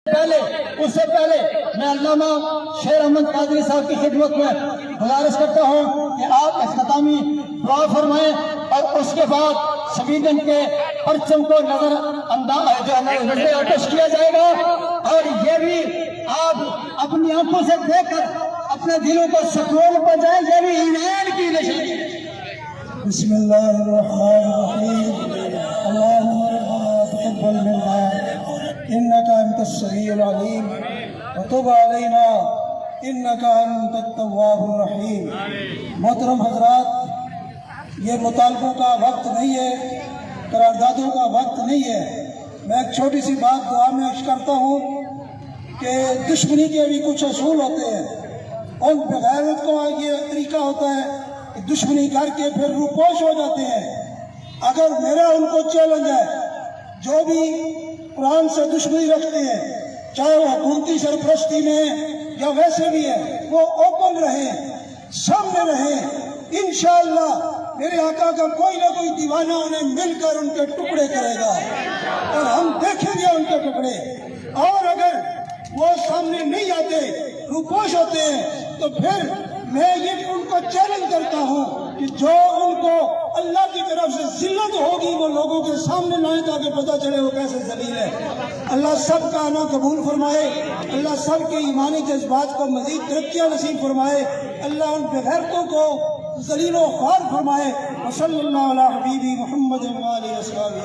اس سے پہلے میں علامہ شیر احمد قادری صاحب کی خدمت میں گزارش کرتا ہوں کہ آپ اختتامی دعا فرمائیں اور اس کے بعد شہیدن کے پرچم کو نظر آتش کیا جائے گا، اور یہ بھی آپ اپنی آنکھوں سے دیکھ کر اپنے دلوں کو سکون پہنچائیں، یہ بھی ایمان کی نشانی ہے۔ بسم اللہ الرحمن الرحیم، اللہم ربنا تقبل منا انك انت السميع العليم وتب علينا انك انت التواب الرحیم۔ محترم حضرات، یہ مطالبوں کا وقت نہیں ہے، قراردادوں کا وقت نہیں ہے۔ میں ایک چھوٹی سی بات دعا میں عرض کرتا ہوں کہ دشمنی کے بھی کچھ اصول ہوتے ہیں، ان بغیرت کا یہ طریقہ ہوتا ہے کہ دشمنی کر کے پھر روپوش ہو جاتے ہیں۔ اگر میرا ان کو چیلنج ہے، جو بھی قرآن سے دشمنی رکھتے ہیں، چاہے وہ حکومتی سرپرستی میں یا ویسے بھی ہے، وہ اوپن رہیں، سامنے رہیں۔ انشاءاللہ میرے آقا کا کوئی نہ کوئی دیوانہ انہیں مل کر ان کے ٹکڑے کرے گا اور ہم دیکھیں گے ان کے ٹکڑے۔ اور اگر وہ سامنے نہیں آتے، روپوش ہوتے ہیں، تو پھر میں یہ ان کو چیلنج کرتا ہوں کہ جو ان کو اللہ کی طرف سے ذلت ہوگی وہ لوگوں کے سامنے لائیں تاکہ پتہ چلے وہ کیسے ذلیل ہے۔ اللہ سب کا آنا قبول فرمائے، اللہ سب کے ایمانی جذبات کو مزید ترقیاں نصیب فرمائے، اللہ ان بغیرتوں کو ذلیل و خوار فرمائے۔ وصلی اللہ علی حبیبی محمد و آلہ وصحبہ۔